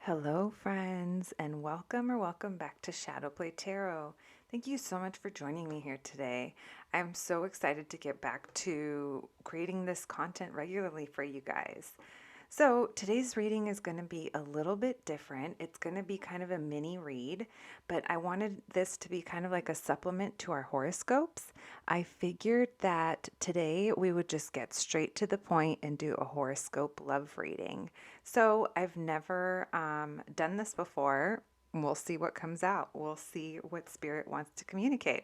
Hello, friends, and welcome back to Shadowplay Tarot. Thank you so much for joining me here today. I'm so excited to get back to creating this content regularly for you guys. So, today's reading is going to be a little bit different. It's going to be kind of a mini read, but I wanted this to be kind of like a supplement to our horoscopes. I figured that today we would just get straight to the point and do a horoscope love reading. So, I've never done this before. We'll see what comes out. We'll see what spirit wants to communicate.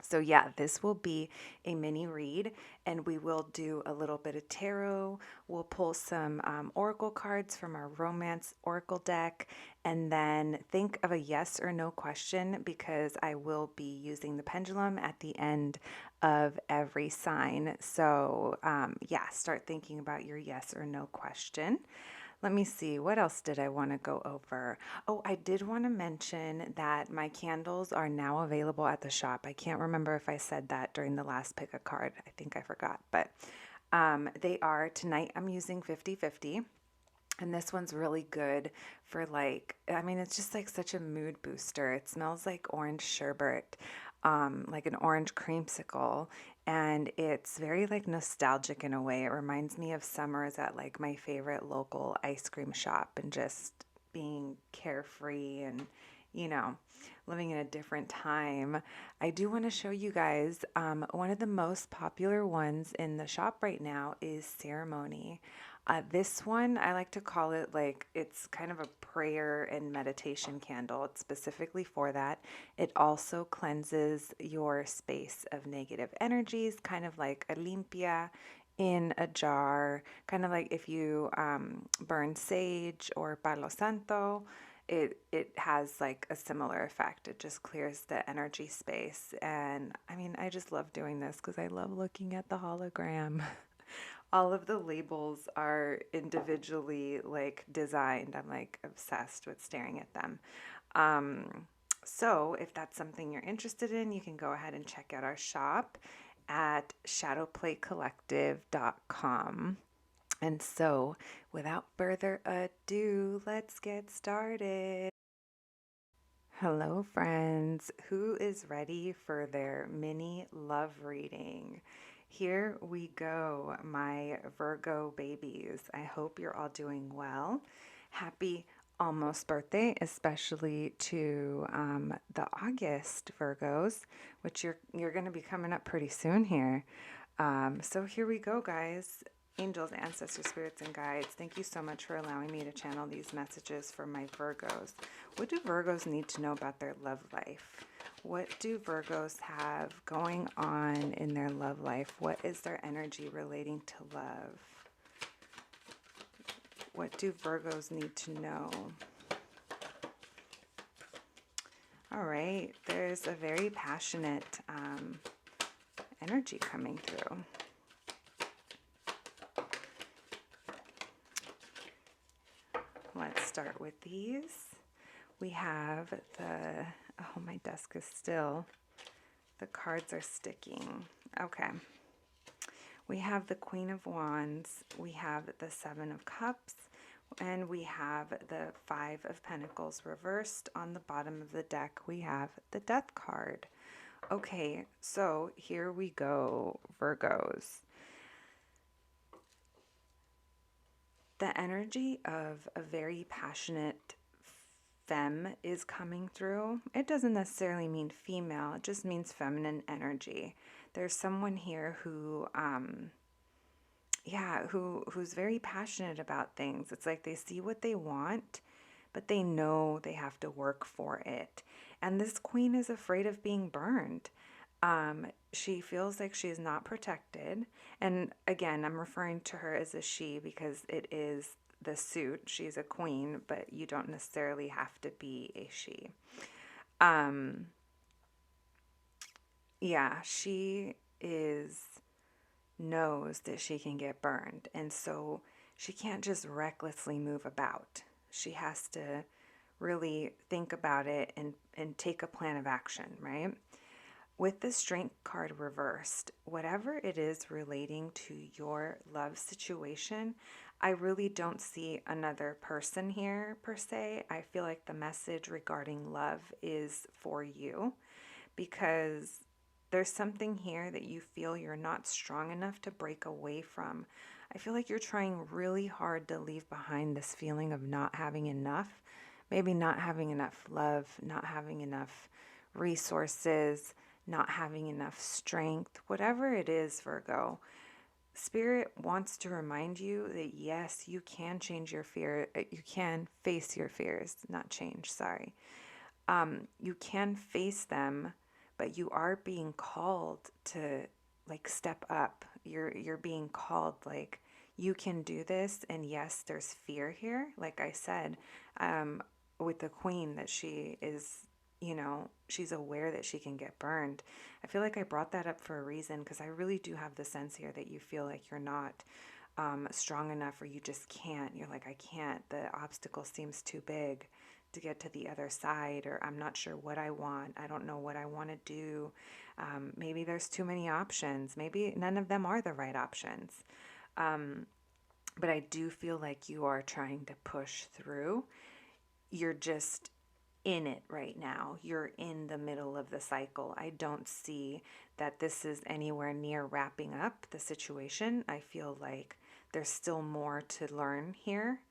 So, yeah, this will be a mini read, and we will do a little bit of tarot. We'll pull some oracle cards from our romance oracle deck, and then think of a yes or no question because I will be using the pendulum at the end of every sign. So, yeah, start thinking about your yes or no question. Let me see, what else did I want to go over? Oh, I did want to mention that my candles are now available at the shop. I can't remember if I said that during the last pick a card. I think I forgot, but they are. Tonight I'm using 50/50. And this one's really good for it's just like such a mood booster. It smells like orange sherbet, like an orange creamsicle. And it's very like nostalgic in a way. It reminds me of summers at like my favorite local ice cream shop and just being carefree and, you know, living in a different time. I do want to show you guys one of the most popular ones in the shop right now is Ceremony. This one, I like to call it like it's kind of a prayer and meditation candle. It's specifically for that. It also cleanses your space of negative energies, kind of like a limpia in a jar, kind of like if you burn sage or palo santo. It has like a similar effect. It just clears the energy space. And I mean, I just love doing this because I love looking at the hologram. All of the labels are individually like designed. I'm like obsessed with staring at them. So if that's something you're interested in, you can go ahead and check out our shop at shadowplaycollective.com. And so, without further ado, let's get started. Hello, friends. Who is ready for their mini love reading? Here we go, my Virgo babies. I hope you're all doing well. Happy almost birthday, especially to the August Virgos, which you're going to be coming up pretty soon here. So here we go, guys. Angels, ancestors, spirits, and guides, thank you so much for allowing me to channel these messages for my Virgos. What do Virgos need to know about their love life? What do Virgos have going on in their love life? What is their energy relating to love? What do Virgos need to know? All right, there's a very passionate energy coming through. Let's start with these. We have oh, my desk is still, the cards are sticking. Okay. We have the Queen of Wands, we have the Seven of Cups, and we have the Five of Pentacles reversed. On the bottom of the deck, we have the Death card. Okay, so here we go, Virgos. The energy of a very passionate femme is coming through. It doesn't necessarily mean female, it just means feminine energy. There's someone here who who's very passionate about things. It's like they see what they want, but they know they have to work for it. And this queen is afraid of being burned. She feels like she's not protected. And again, I'm referring to her as a she because it is the suit. She's a queen, but you don't necessarily have to be a she. Yeah, she knows that she can get burned. And so she can't just recklessly move about. She has to really think about it and take a plan of action, right? With the Strength card reversed, whatever it is relating to your love situation, I really don't see another person here per se. I feel like the message regarding love is for you, because there's something here that you feel you're not strong enough to break away from. I feel like you're trying really hard to leave behind this feeling of not having enough, maybe not having enough love, not having enough resources, not having enough strength, whatever it is, Virgo. Spirit wants to remind you that yes, you can change your fear. You can face your fears, not change, sorry. You can face them, but you are being called to like step up. You're being called, like, you can do this. And yes, there's fear here, like I said, um, with the queen, that she is, she's aware that she can get burned. I feel like I brought that up for a reason, because I really do have the sense here that you feel like you're not strong enough, or you just can't. You're like, I can't. The obstacle seems too big to get to the other side, or I'm not sure what I want. I don't know what I want to do. Maybe there's too many options. Maybe none of them are the right options. But I do feel like you are trying to push through. You're just in it right now. You're in the middle of the cycle. I don't see that this is anywhere near wrapping up the situation. I feel like there's still more to learn here.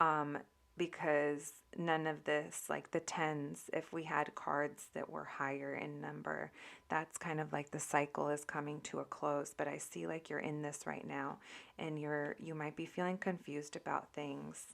Um, because none of this, like the tens, if we had cards that were higher in number, that's kind of like the cycle is coming to a close. But I see like you're in this right now, and you might be feeling confused about things.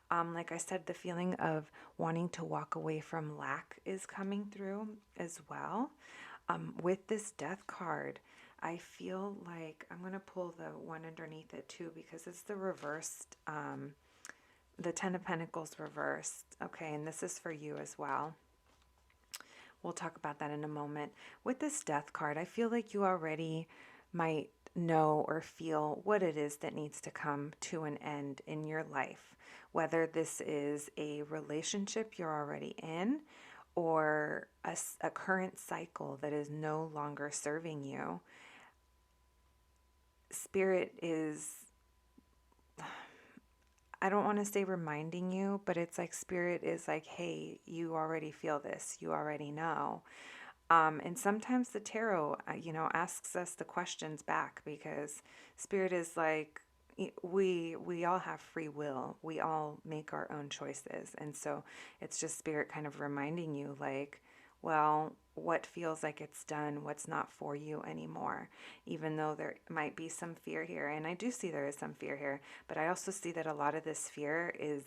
Like I said, the feeling of wanting to walk away from lack is coming through as well. With this death card, I feel like I'm going to pull the one underneath it too, because it's the reversed, the Ten of Pentacles reversed. Okay, and this is for you as well. We'll talk about that in a moment. With this death card, I feel like you already might know or feel what it is that needs to come to an end in your life. Whether this is a relationship you're already in, or a current cycle that is no longer serving you. Spirit is, I don't want to say reminding you, but it's like Spirit is like, hey, you already feel this. You already know. And sometimes the tarot, asks us the questions back, because Spirit is like, we all have free will. We all make our own choices. And so it's just Spirit kind of reminding you, like, well, what feels like it's done, what's not for you anymore, even though there might be some fear here. And I do see there is some fear here, but I also see that a lot of this fear is,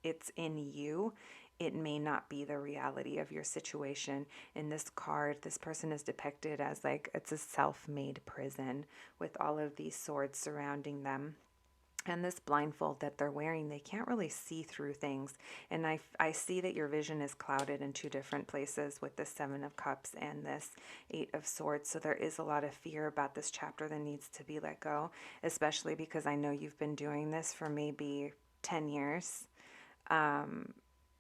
it's in you. It may not be the reality of your situation. In this card, this person is depicted as like it's a self-made prison with all of these swords surrounding them. And this blindfold that they're wearing, they can't really see through things. And I see that your vision is clouded in two different places with the Seven of Cups and this Eight of Swords. So there is a lot of fear about this chapter that needs to be let go, especially because I know you've been doing this for maybe 10 years.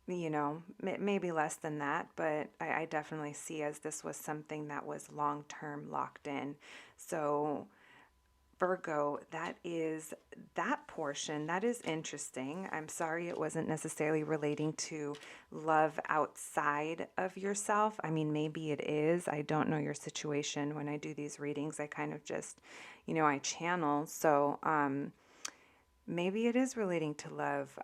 Maybe less than that, but I definitely see as this was something that was long-term locked in. So Virgo, that is that portion. That is interesting. I'm sorry it wasn't necessarily relating to love outside of yourself. I mean, maybe it is. I don't know your situation. When I do these readings, I kind of just, I channel. So, maybe it is relating to love.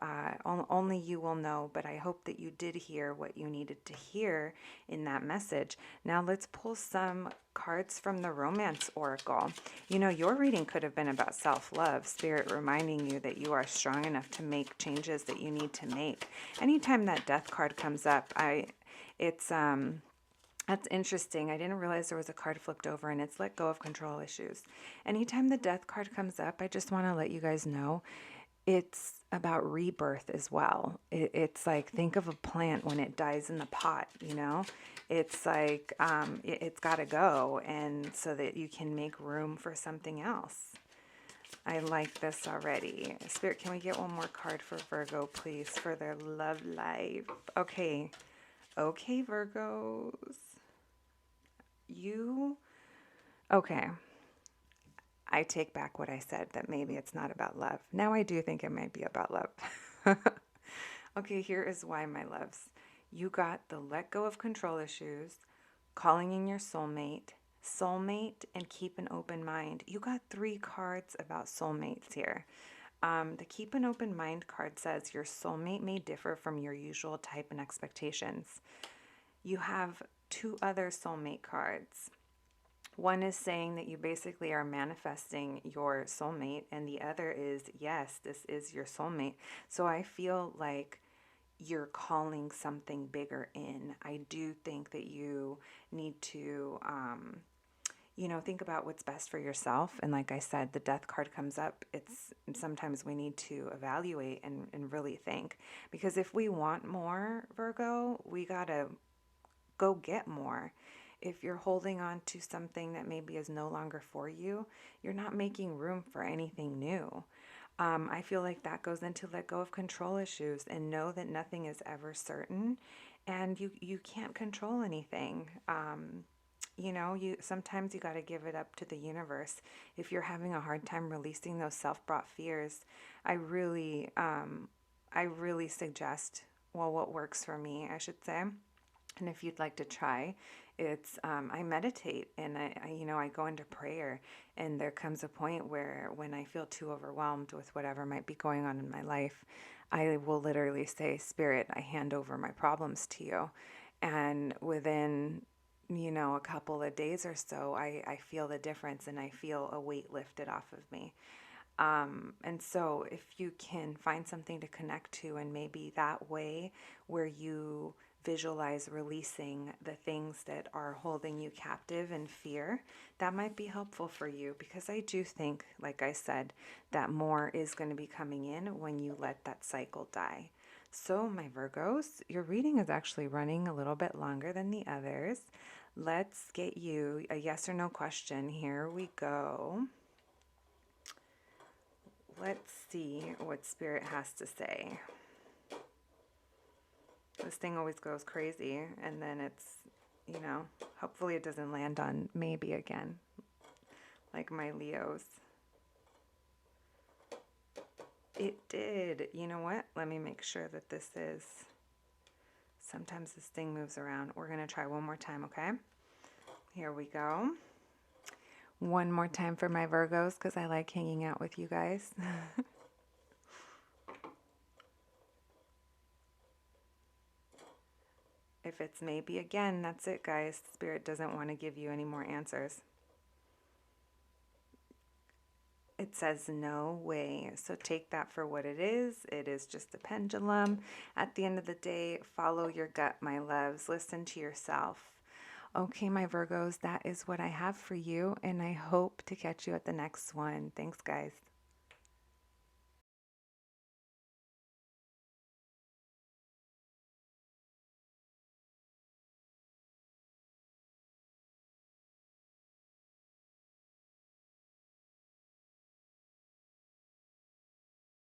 Only you will know, but I hope that you did hear what you needed to hear in that message. Now let's pull some cards from the Romance Oracle. Your reading could have been about self-love, Spirit reminding you that you are strong enough to make changes that you need to make. Anytime that Death card comes up, that's interesting. I didn't realize there was a card flipped over, and it's let go of control issues. Anytime the Death card comes up, I just want to let you guys know it's about rebirth as well. It's like, think of a plant when it dies in the pot, It's like, it's got to go, and so that you can make room for something else. I like this already. Spirit, can we get one more card for Virgo, please, for their love life? Okay, Virgos. Okay. I take back what I said, that maybe it's not about love. Now I do think it might be about love. Okay, here is why, my loves. You got the let go of control issues, calling in your soulmate, and keep an open mind. You got 3 cards about soulmates here. The keep an open mind card says your soulmate may differ from your usual type and expectations. You have 2 other soulmate cards. One is saying that you basically are manifesting your soulmate, and the other is, yes, this is your soulmate. So I feel like you're calling something bigger in. I do think that you need to, think about what's best for yourself. And like I said, the death card comes up. It's sometimes we need to evaluate and really think. Because if we want more, Virgo, we got to go get more. If you're holding on to something that maybe is no longer for you, you're not making room for anything new. I feel like that goes into let go of control issues and know that nothing is ever certain, and you can't control anything. You sometimes you got to give it up to the universe. If you're having a hard time releasing those self-brought fears, I really suggest, well, what works for me, I should say. And if you'd like to try, it's I meditate, and I go into prayer, and there comes a point where when I feel too overwhelmed with whatever might be going on in my life, I will literally say, Spirit, I hand over my problems to you. And within a couple of days or so, I feel the difference, and I feel a weight lifted off of me. And so if you can find something to connect to, and maybe that way where you visualize releasing the things that are holding you captive in fear, that might be helpful for you, because I do think, like I said, that more is going to be coming in when you let that cycle die. So, my Virgos, your reading is actually running a little bit longer than the others. Let's get you a yes or no question. Here we go. Let's see what Spirit has to say. This thing always goes crazy, and then it's, hopefully it doesn't land on maybe again, like my Leos. It did. You know what? Let me make sure that this is, sometimes this thing moves around. We're going to try one more time, okay? Here we go. One more time for my Virgos, because I like hanging out with you guys. If it's maybe again, that's it, guys. Spirit doesn't want to give you any more answers. It says no way. So take that for what it is. It is just a pendulum. At the end of the day, follow your gut, my loves. Listen to yourself. Okay, my Virgos, that is what I have for you, and I hope to catch you at the next one. Thanks, guys.